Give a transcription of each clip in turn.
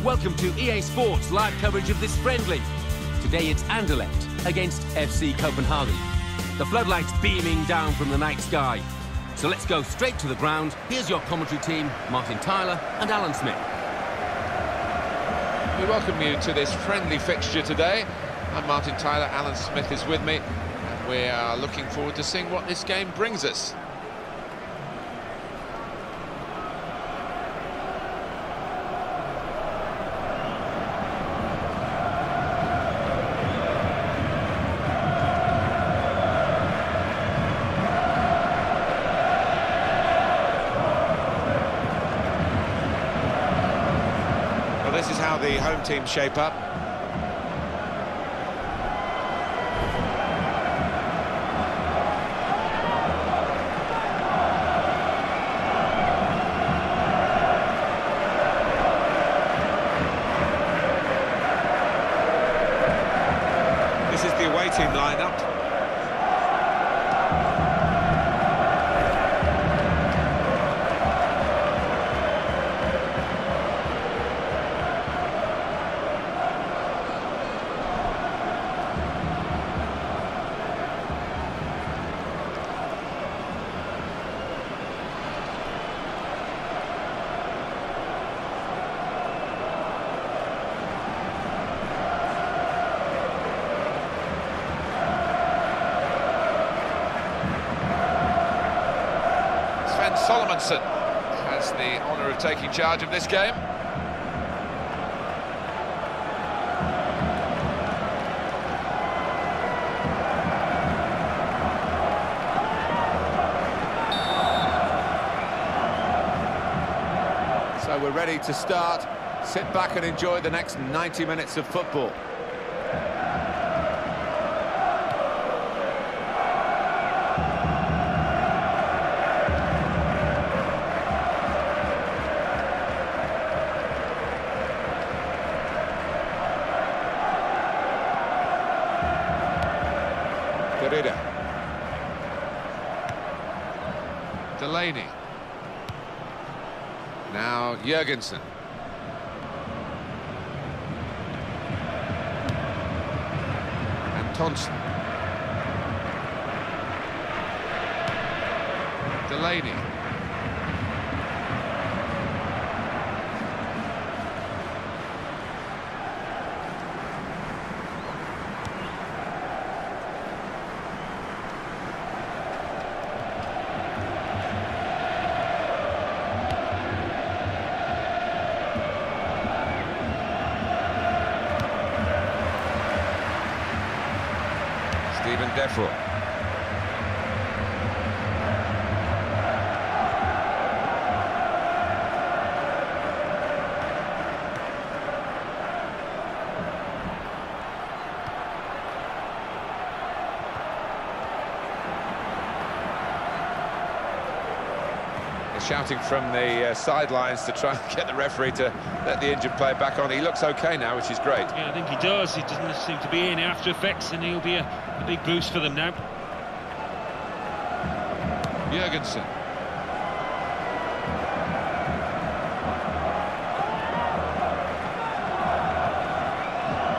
Welcome to EA Sports live coverage of this friendly. Today it's Anderlecht against FC Copenhagen. The floodlights beaming down from the night sky. So let's go straight to the ground. Here's your commentary team, Martin Tyler and Alan Smith. We welcome you to this friendly fixture today. I'm Martin Tyler, Alan Smith is with me, and we are looking forward to seeing what this game brings us. This is how the home team shape up. This is the away team lineup. Solomonson has the honour of taking charge of this game. So we're ready to start. Sit back and enjoy the next 90 minutes of football. Delaney. Now Jurgensen. And Thompson. Delaney. Defro. They're shouting from the sidelines to try and get the referee to let the injured player back on. He looks okay now, which is great. Yeah, I think he does. He doesn't seem to be any after effects, and he'll be a big boost for them now. Jurgensen.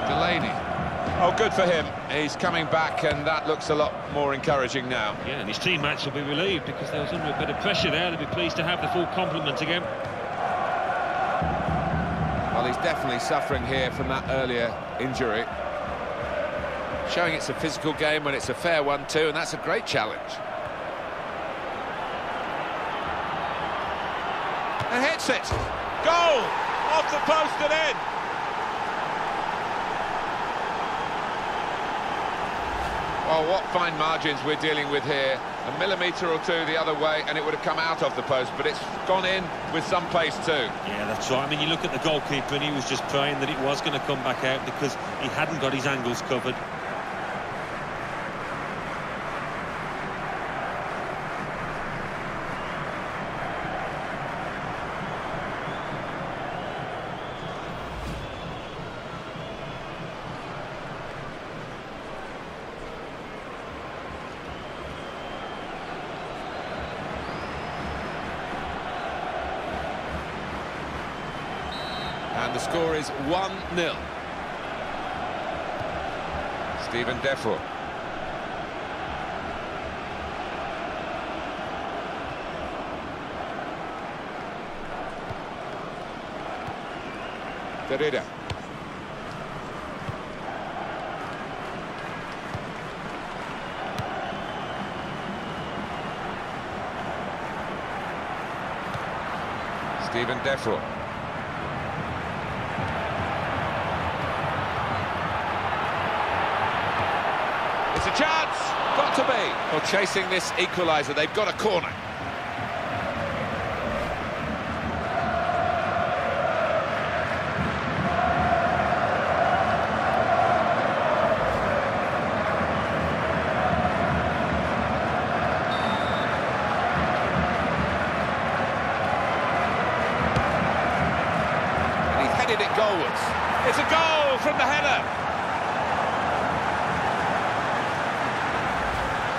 Delaney. Oh, good for him. He's coming back, and that looks a lot more encouraging now. Yeah, and his teammates will be relieved because they was under a bit of pressure there. They'll be pleased to have the full complement again. Well, he's definitely suffering here from that earlier injury. Showing it's a physical game when it's a fair one too, and that's a great challenge. And hits it! Goal! Off the post and in! Well, what fine margins we're dealing with here. A millimetre or two the other way and it would have come out of the post, but it's gone in with some pace too. Yeah, that's right. I mean, you look at the goalkeeper and he was just praying that it was going to come back out because he hadn't got his angles covered. And the score is 1-0. Steven Defoe. Derrida. Steven Defoe. It's a chance! Got to be! Well, chasing this equaliser, they've got a corner. It goalwards. It's a goal from the header.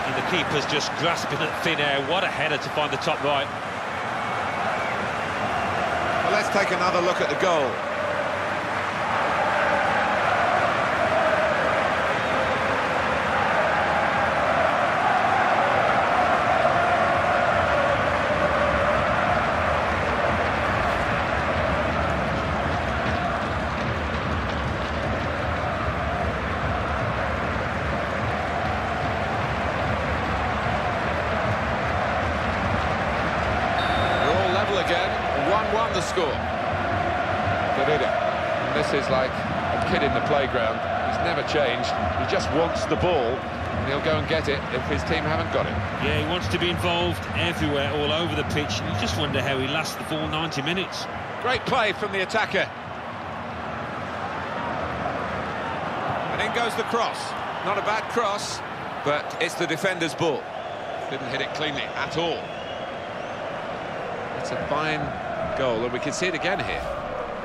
And the keeper's just grasping at thin air. What a header to find the top right. Well, let's take another look at the goal. Again, 1-1 the score. And this is like a kid in the playground. He's never changed. He just wants the ball, and he'll go and get it if his team haven't got it. Yeah, he wants to be involved everywhere, all over the pitch. You just wonder how he lasts the full 90 minutes. Great play from the attacker. And in goes the cross. Not a bad cross, but it's the defender's ball. Didn't hit it cleanly at all. It's a fine goal, and we can see it again here.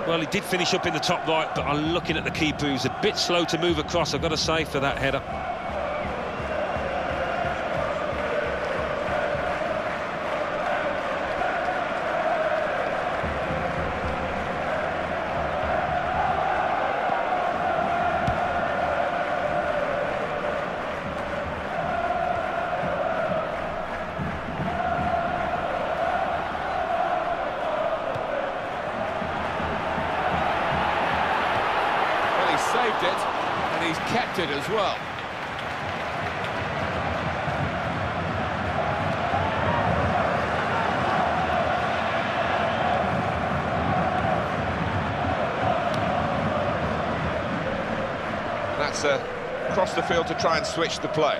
Well, he did finish up in the top right, but I'm looking at the keeper, who's a bit slow to move across, I've got to say, for that header. Saved it, and he's kept it as well. That's across the field to try and switch the play.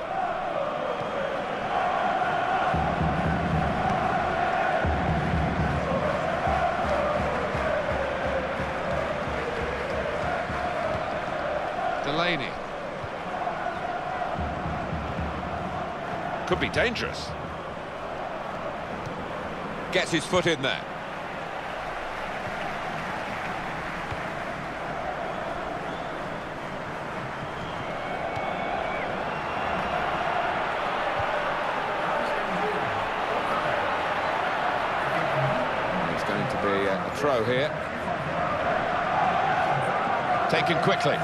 Delaney. Could be dangerous. Gets his foot in there. It's going to be a throw here. Taken quickly.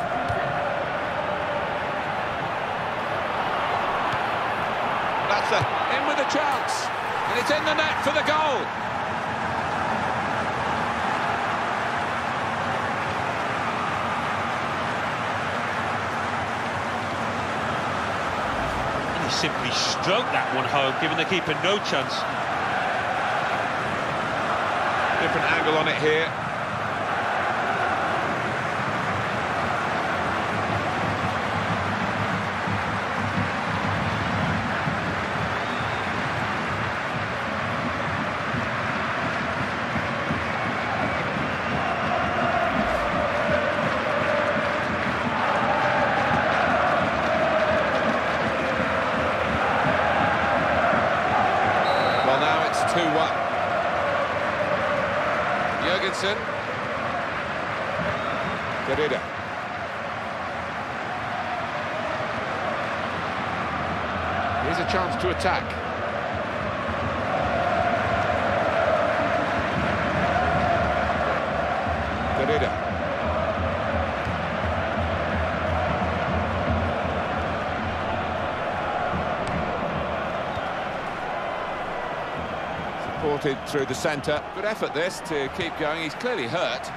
In with a chance, and it's in the net for the goal. And he simply stroked that one home, giving the keeper no chance. Different angle on it here. Jurgensen. Derrida. Here's a chance to attack. Derrida. Supported through the centre. Good effort this to keep going. He's clearly hurt.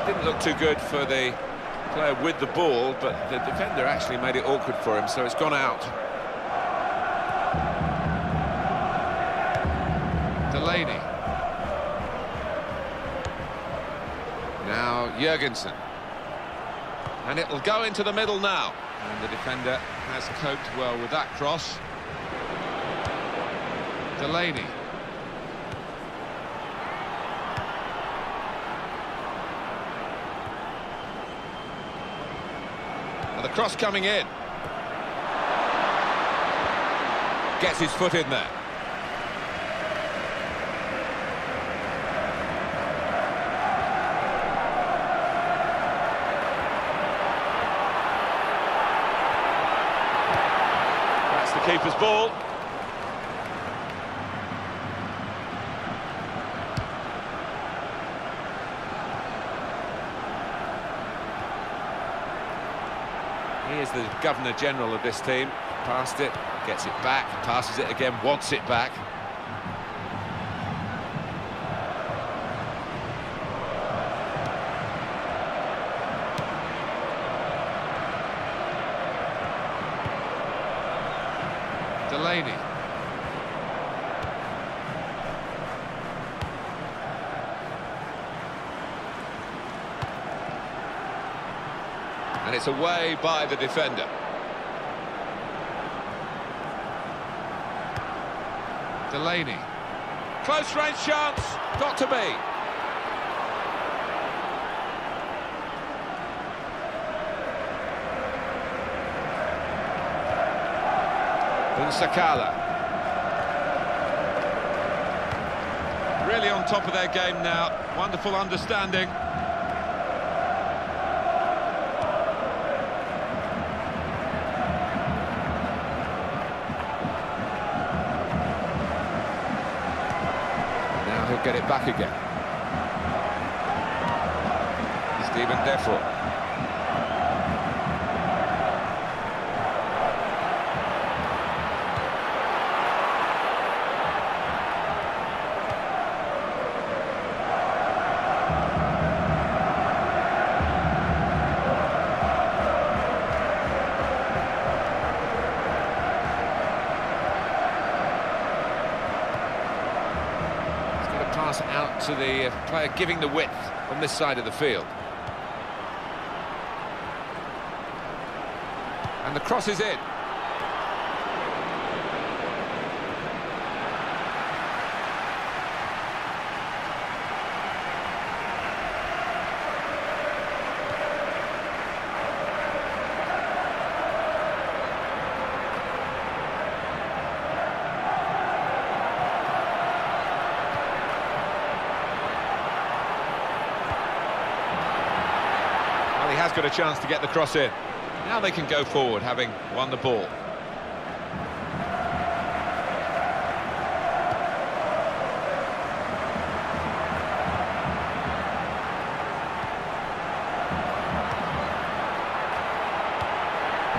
Didn't look too good for the player with the ball, but the defender actually made it awkward for him, so it's gone out. Delaney. Now Jurgensen. And it'll go into the middle now. And the defender has coped well with that cross. Delaney. And the cross coming in. Gets his foot in there. That's the keeper's ball. He is the Governor-General of this team. Passed it, gets it back, passes it again, wants it back. Delaney. And it's away by the defender. Delaney. Close range chance. Got to be. Sakala. Really on top of their game now. Wonderful understanding. Now he'll get it back again. Steven Defro. Out to the player giving the width on this side of the field. And the cross is in. Has got a chance to get the cross in. Now they can go forward, having won the ball.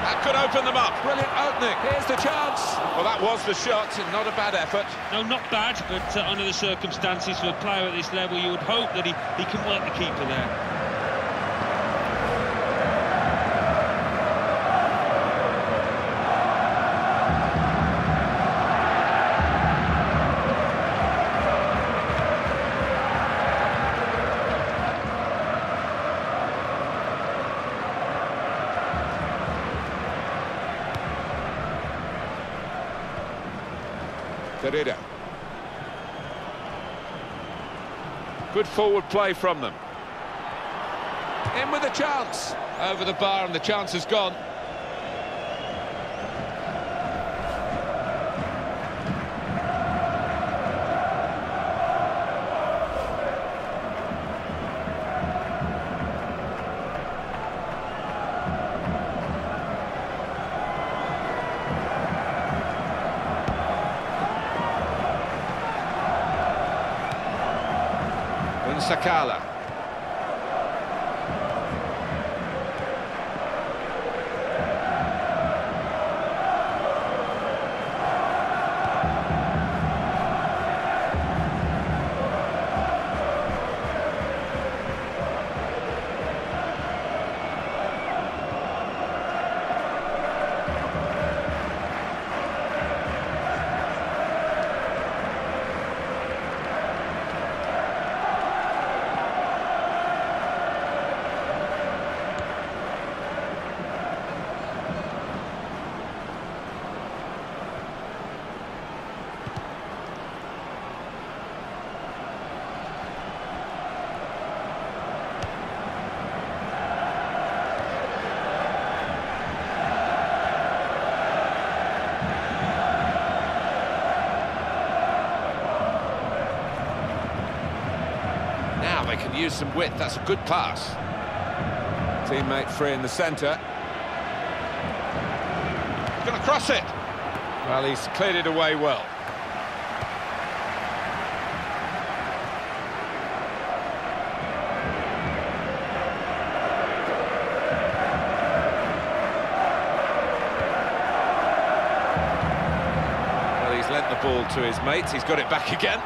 That could open them up. Brilliant opening. Here's the chance. Well, that was the shot, and not a bad effort. No, not bad, but under the circumstances for a player at this level, you would hope that he can work the keeper there. Derrida. Good forward play from them. In with a chance. Over the bar and the chance is gone. Sakala. They can use some width. That's a good pass. Teammate free in the centre. Going to cross it. Well, he's cleared it away well. Well, he's lent the ball to his mates. He's got it back again.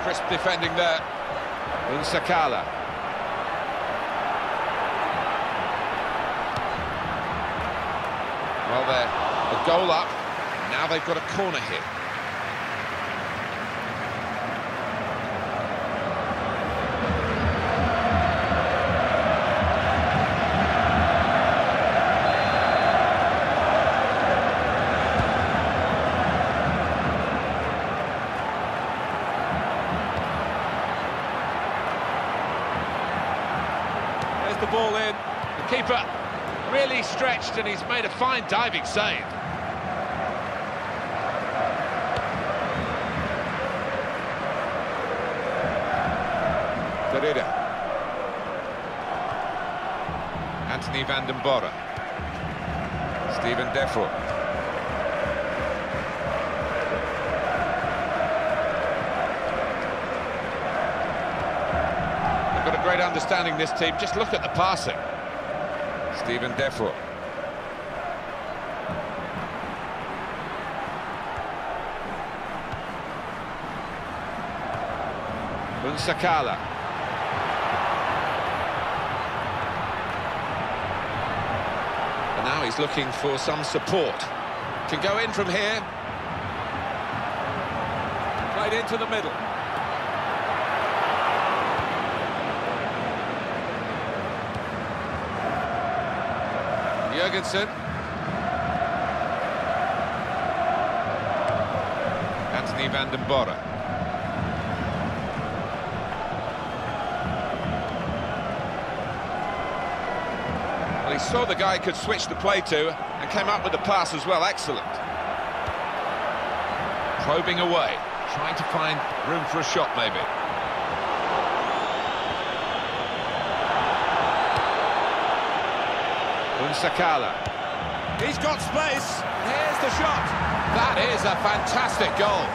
Crisp defending there. Sakala. Well, they're a goal up. Now they've got a corner hit. The ball in, the keeper really stretched and he's made a fine diving save. Derrida. Anthony Vanden. Steven Defoe. Great understanding, this team. Just look at the passing. Steven Defoe. Sakala. And now he's looking for some support. Can go in from here. Played into the middle. Jurgensen. Anthony Vanden. Well, he saw the guy could switch the play to and came up with the pass as well. Excellent. Probing away, trying to find room for a shot maybe. Sakala. He's got space. Here's the shot. That is a fantastic goal.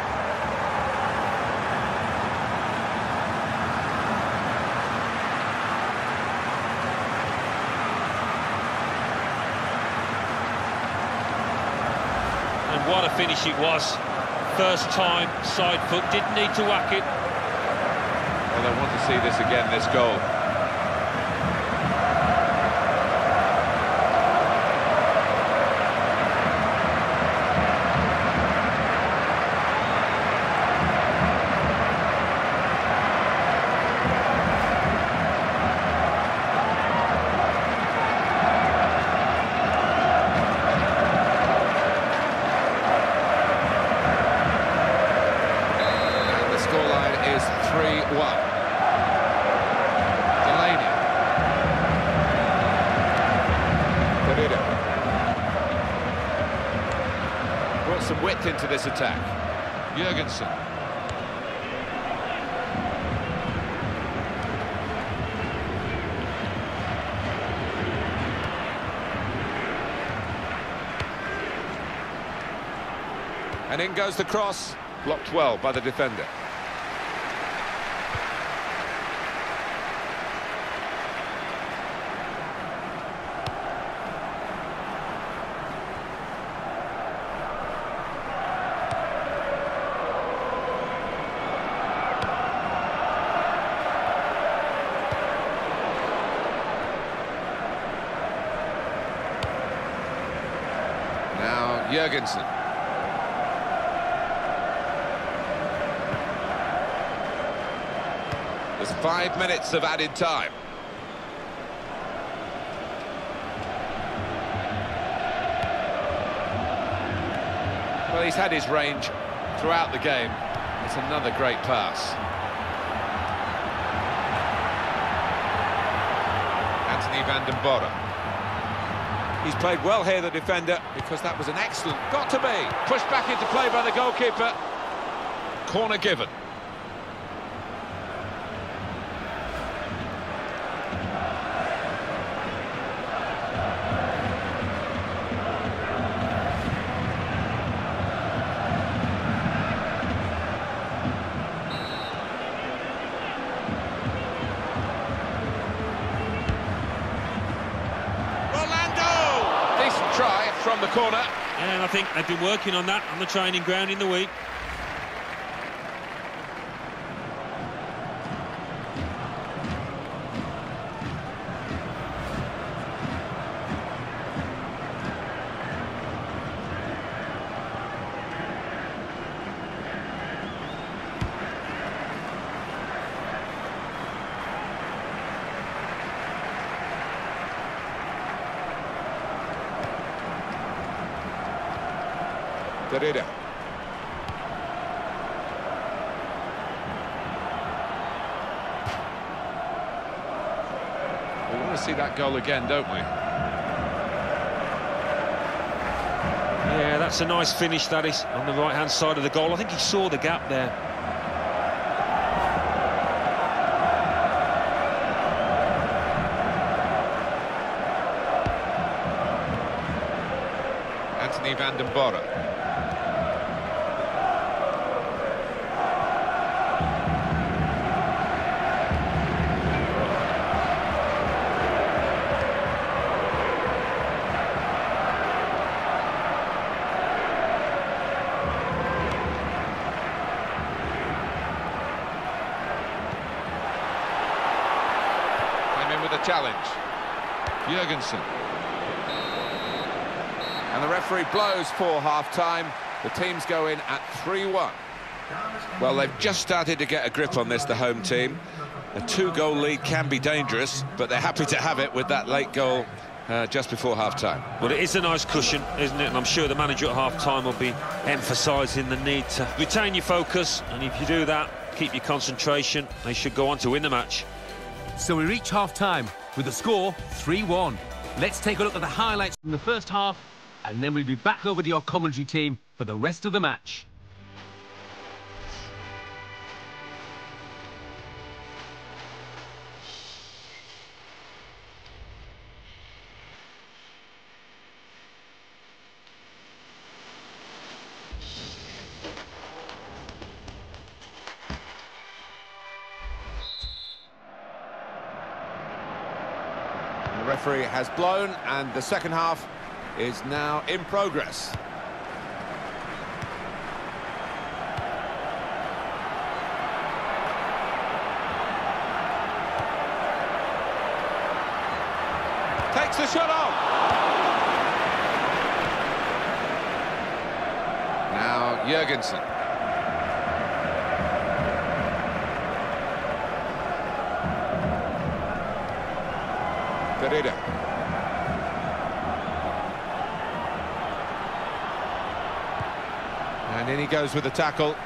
And what a finish it was. First time, side foot, didn't need to whack it. Well, I want to see this again, this goal. Brought some width into this attack. Jurgensen. And in goes the cross. Blocked well by the defender. Jurgensen. There's 5 minutes of added time. Well, he's had his range throughout the game. It's another great pass. Vanden. He's played well here, the defender, because that was an excellent... Got to be! Pushed back into play by the goalkeeper. Corner given. Try from the corner. And I think they've been working on that on the training ground in the week. Derrida. We want to see that goal again, don't we? Yeah, that's a nice finish, that is, on the right-hand side of the goal. I think he saw the gap there. Vanden. Came in with a challenge. Jurgensen. And the referee blows for half-time. The teams go in at 3-1. Well, they've just started to get a grip on this, the home team. A 2-goal lead can be dangerous, but they're happy to have it with that late goal just before half-time. Well, it is a nice cushion, isn't it? And I'm sure the manager at half-time will be emphasising the need to retain your focus. And if you do that, keep your concentration, they should go on to win the match. So we reach half-time with the score 3-1. Let's take a look at the highlights from the first half, and then we'll be back over to your commentary team for the rest of the match. The referee has blown, and the second half is now in progress. Takes the shot on. Now Jurgensen. Derrida. And in he goes with the tackle.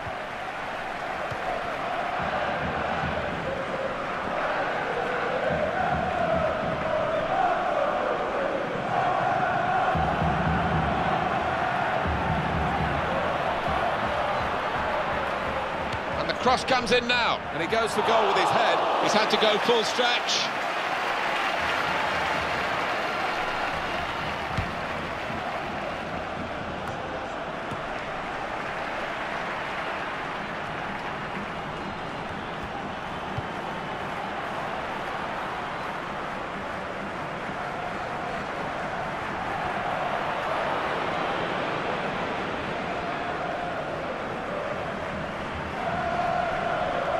And the cross comes in now. And he goes for goal with his head. He's had to go full stretch.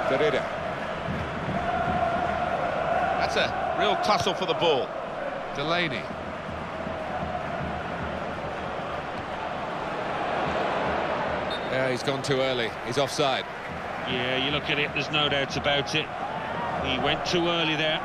Derrida. That's a real tussle for the ball. Delaney. Yeah, he's gone too early. He's offside. Yeah, you look at it, there's no doubt about it. He went too early there.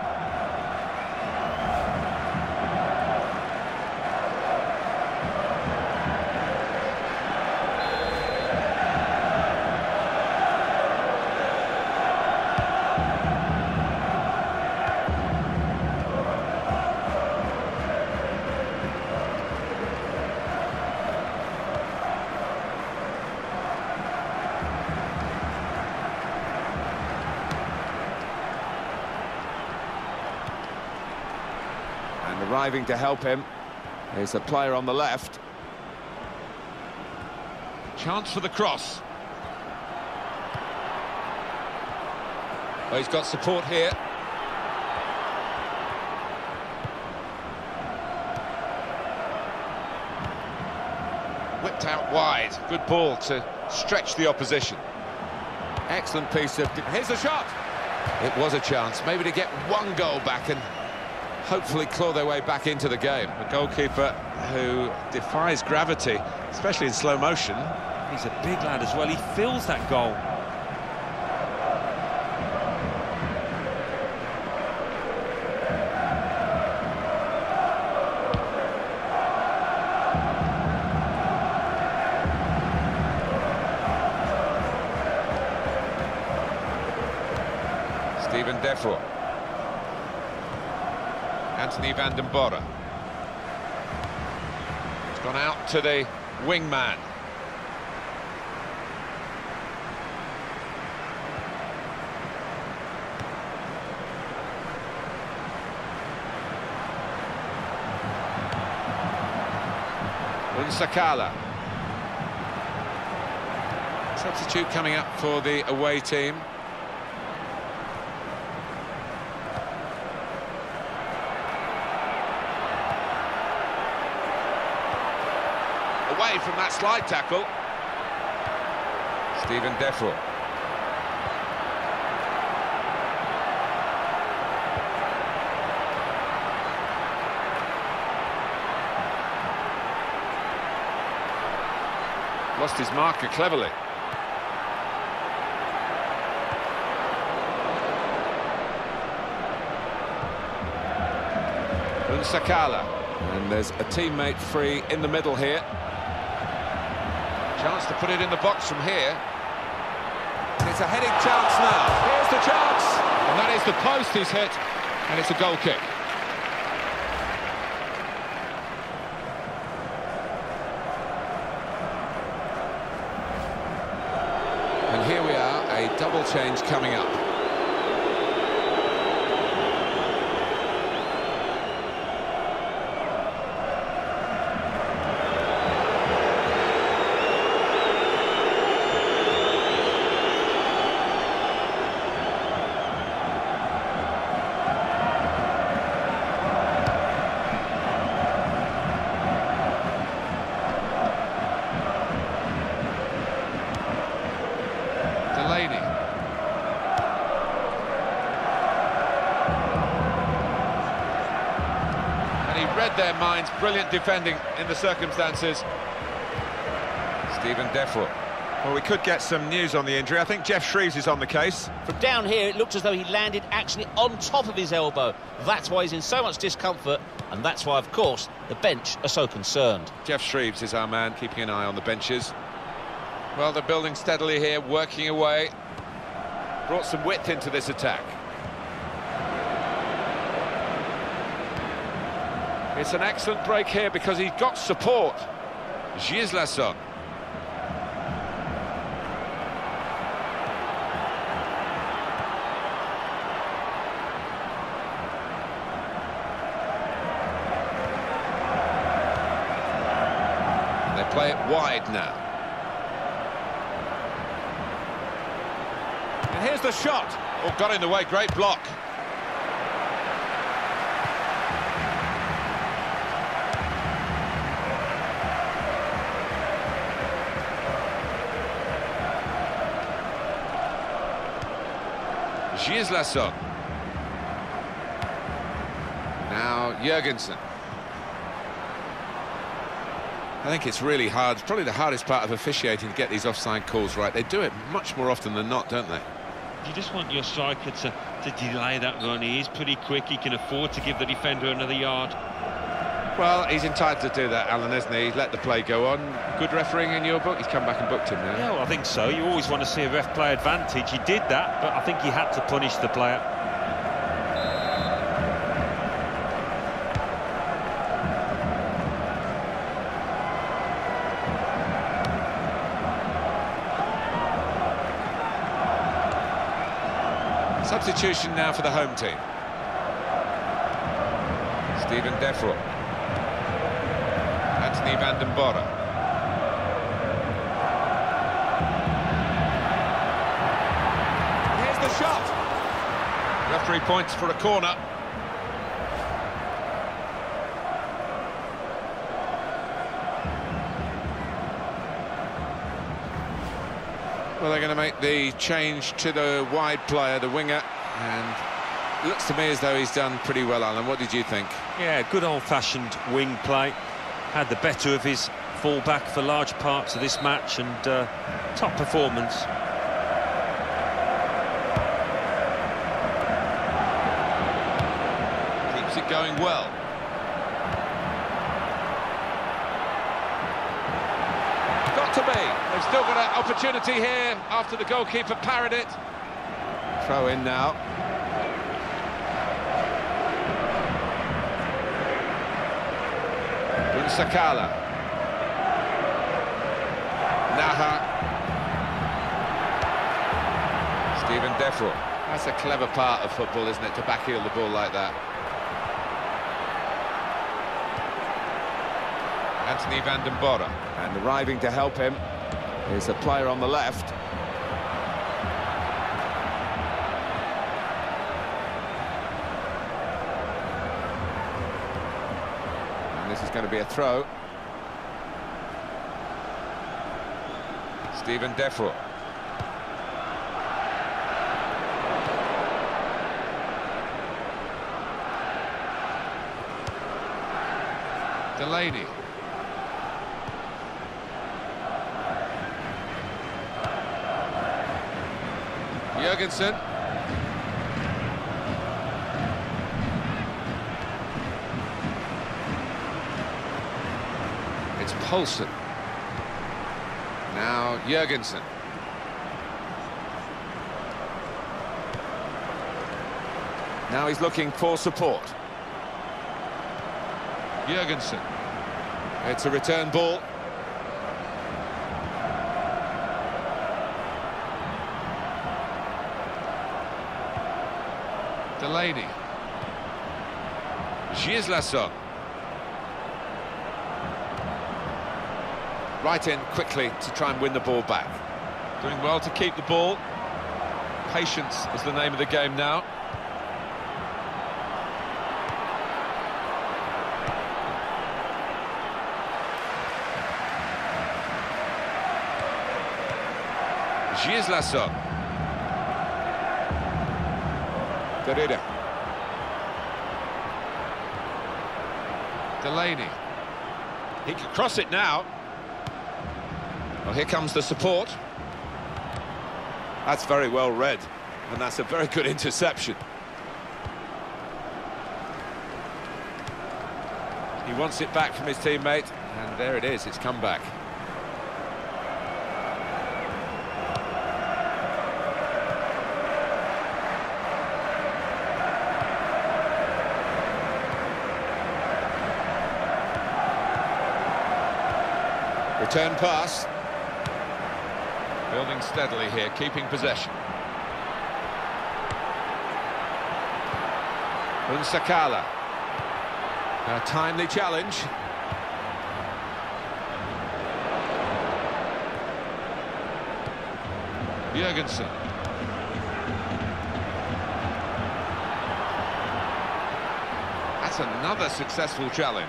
Arriving to help him is a player on the left. Chance for the cross. Well, he's got support here. Whipped out wide. Good ball to stretch the opposition. Excellent piece of... Here's the shot! It was a chance, maybe to get one goal back and hopefully claw their way back into the game. A goalkeeper who defies gravity, especially in slow motion. He's a big lad as well, he feels that goal. Steven Defour. Anthony Vanden. It's gone out to the wingman. Unsakala. Substitute coming up for the away team. Away from that slide tackle. Steven Defour. Lost his marker cleverly. Unsakala. And there's a teammate free in the middle here. Chance to put it in the box from here. And it's a heading chance now. Here's the chance. And that is the post he's hit. And it's a goal kick. And here we are, a double change coming up. Read their minds, brilliant defending in the circumstances. Steven Defour. Well, we could get some news on the injury. I think Jeff Shreves is on the case. From down here, it looked as though he landed actually on top of his elbow. That's why he's in so much discomfort, and that's why, of course, the bench are so concerned. Jeff Shreves is our man, keeping an eye on the benches. Well, they're building steadily here, working away. Brought some width into this attack. It's an excellent break here because he's got support. Gislason. They play it wide now. And here's the shot. Oh, got in the way, great block. Gislason. Now Jurgensen. I think it's really hard. It's probably the hardest part of officiating to get these offside calls right. They do it much more often than not, don't they? You just want your striker to delay that run. He is pretty quick. He can afford to give the defender another yard. Well, he's entitled to do that, Alan, isn't he? He's let the play go on. Good refereeing in your book? He's come back and booked him now. Yeah, well, I think so. You always want to see a ref play advantage. He did that, but I think he had to punish the player. Substitution now for the home team. Steven Defro. Anthony Vanden. Here's the shot. Referee points for a corner. Well, they're going to make the change to the wide player, the winger, and it looks to me as though he's done pretty well, Alan. What did you think? Yeah, good old-fashioned wing play. Had the better of his full-back for large parts of this match, and top performance. Keeps it going well. Got to be. They've still got an opportunity here after the goalkeeper parried it. Throw in now. Sakala. Naha. Steven Defro. That's a clever part of football, isn't it, to backheel the ball like that. Anthony Vanden. And arriving to help him is a player on the left. This is going to be a throw. Steven Defro. Delaney. Jurgensen. It's Poulsen. Now Jurgensen. Now he's looking for support. Jurgensen. It's a return ball. Delaney. Gislason. Right in quickly to try and win the ball back. Doing well to keep the ball. Patience is the name of the game now. Gislason. Derrida. Delaney. He can cross it now. Well, here comes the support. That's very well read, and that's a very good interception. He wants it back from his teammate, and there it is, it's come back. Return pass. Building steadily here, keeping possession. Sakala. A timely challenge. Jurgensen. That's another successful challenge.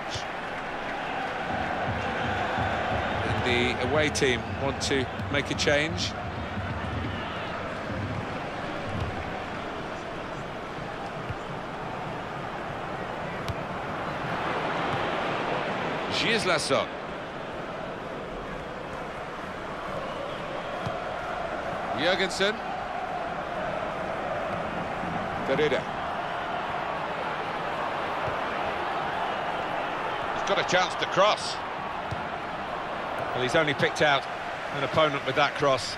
The away team want to make a change. Gislason. Jurgensen. Derrida. He's got a chance to cross. Well, he's only picked out an opponent with that cross.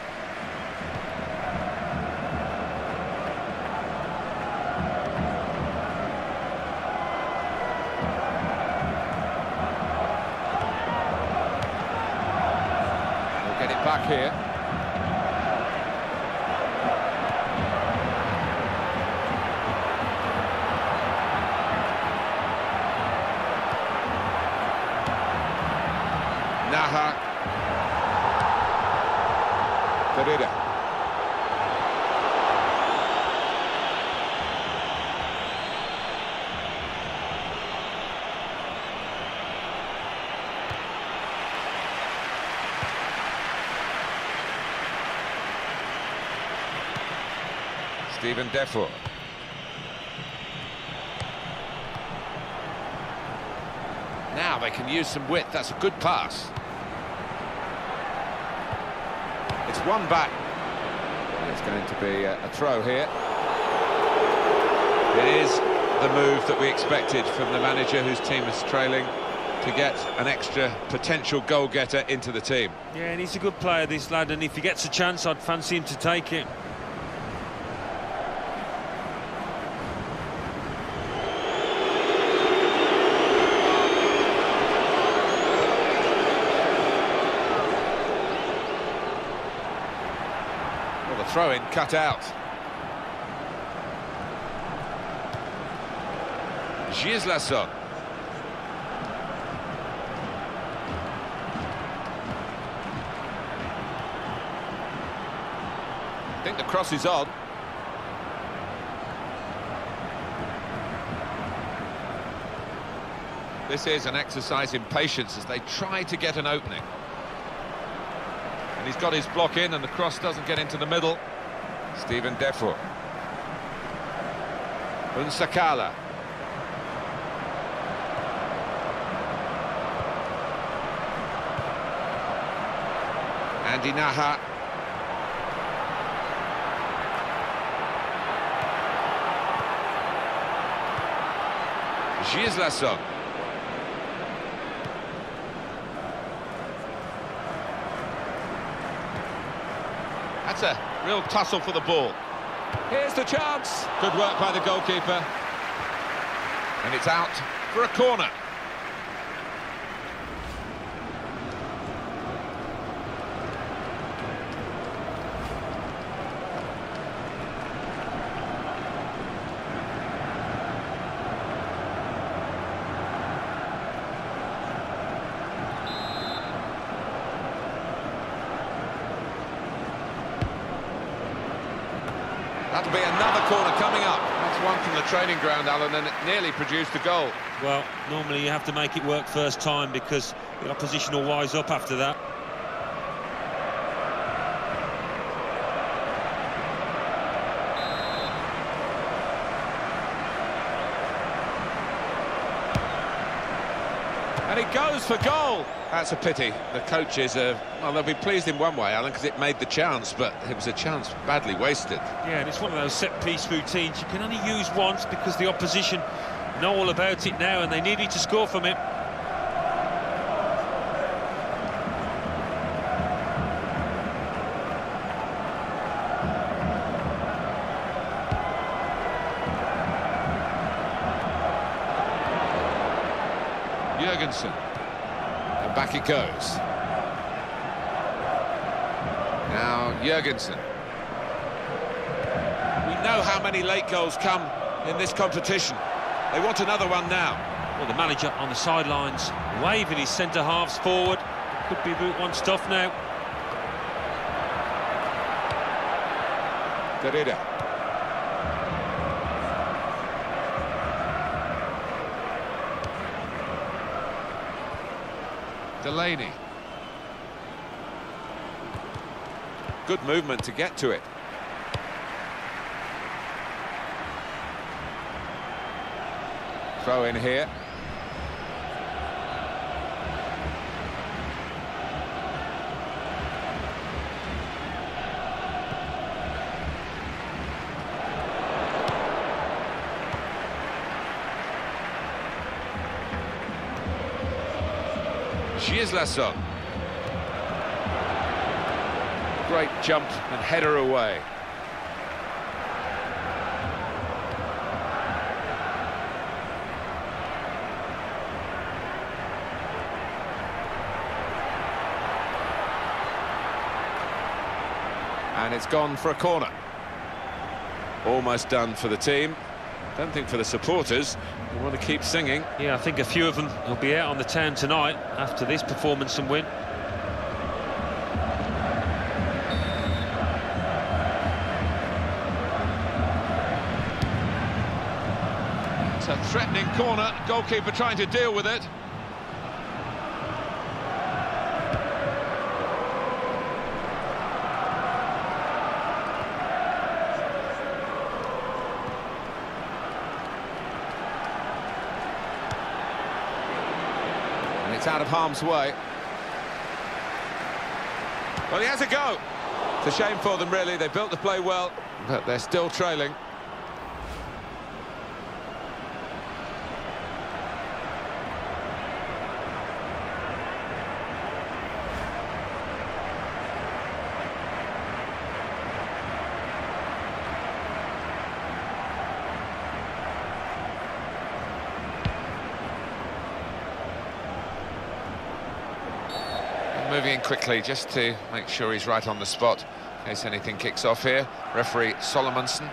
We'll get it back here. Naha. Derrida. Steven Defour. Now they can use some width. That's a good pass. It's one back. It's going to be a throw here. It is the move that we expected from the manager whose team is trailing, to get an extra potential goal-getter into the team. Yeah, and he's a good player, this lad, and if he gets a chance, I'd fancy him to take it. Throw-in cut out. Gislason. I think the cross is on. This is an exercise in patience as they try to get an opening. And he's got his block in and the cross doesn't get into the middle. Steven Defour. Unsakala. Andy Naha. Gislason. That's a real tussle for the ball. Here's the chance. Good work by the goalkeeper. And it's out for a corner. That'll be another corner coming up. That's one from the training ground, Alan, and it nearly produced a goal. Well, normally you have to make it work first time because the opposition will wise up after that. And he goes for goal. That's a pity. The coaches are, well, they'll be pleased in one way, Alan, because it made the chance, but it was a chance badly wasted. Yeah, and it's one of those set-piece routines you can only use once because the opposition know all about it now and they needed to score from it. Jurgensen. And back it goes. Now Jurgensen. We know how many late goals come in this competition. They want another one now. Well, the manager on the sidelines waving his centre-halves forward. Could be Route 1 stuff now. Derrida. Delaney. Good movement to get to it. Throw in here. Gislason. Great jump and header away. And it's gone for a corner. Almost done for the team. Don't think for the supporters. They want to keep singing. Yeah, I think a few of them will be out on the town tonight after this performance and win. It's a threatening corner. Goalkeeper trying to deal with it. It's out of harm's way. Well, he has a go. It's a shame for them, really. They built the play well, but they're still trailing. Moving in quickly just to make sure he's right on the spot in case anything kicks off here. Referee Solomonsen.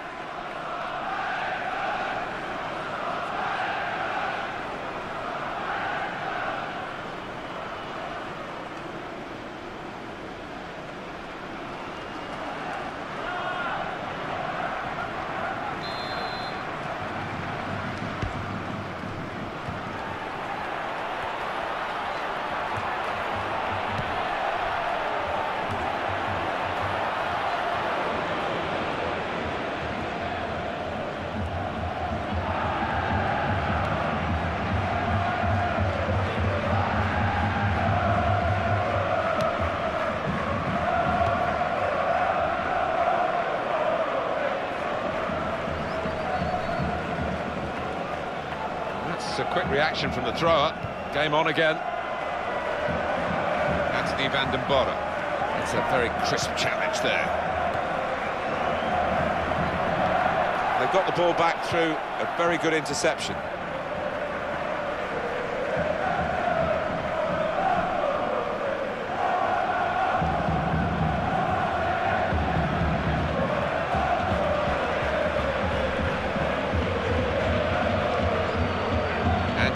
It's a quick reaction from the thrower. Game on again. Anthony Vanden. It's a very crisp challenge there. They've got the ball back through a very good interception.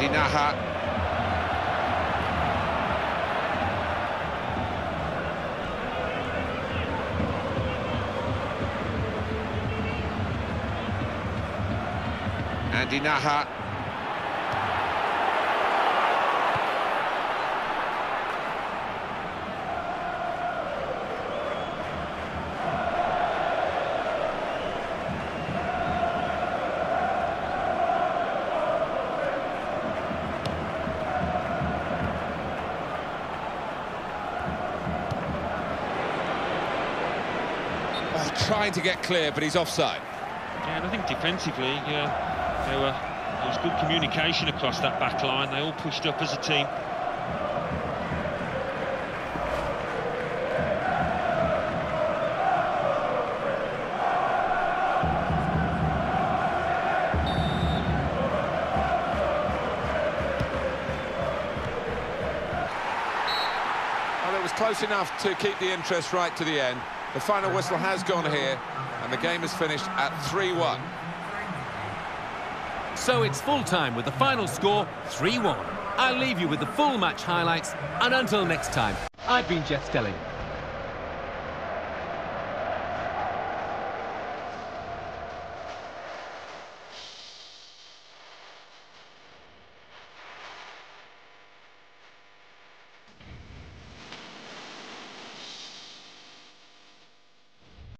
Naha. Andy Naha. Trying to get clear, but he's offside. Yeah, and I think defensively, there was good communication across that back line. They all pushed up as a team. Well, it was close enough to keep the interest right to the end. The final whistle has gone here, and the game is finished at 3-1. So it's full-time with the final score 3-1. I'll leave you with the full match highlights, and until next time, I've been Jeff Stelling.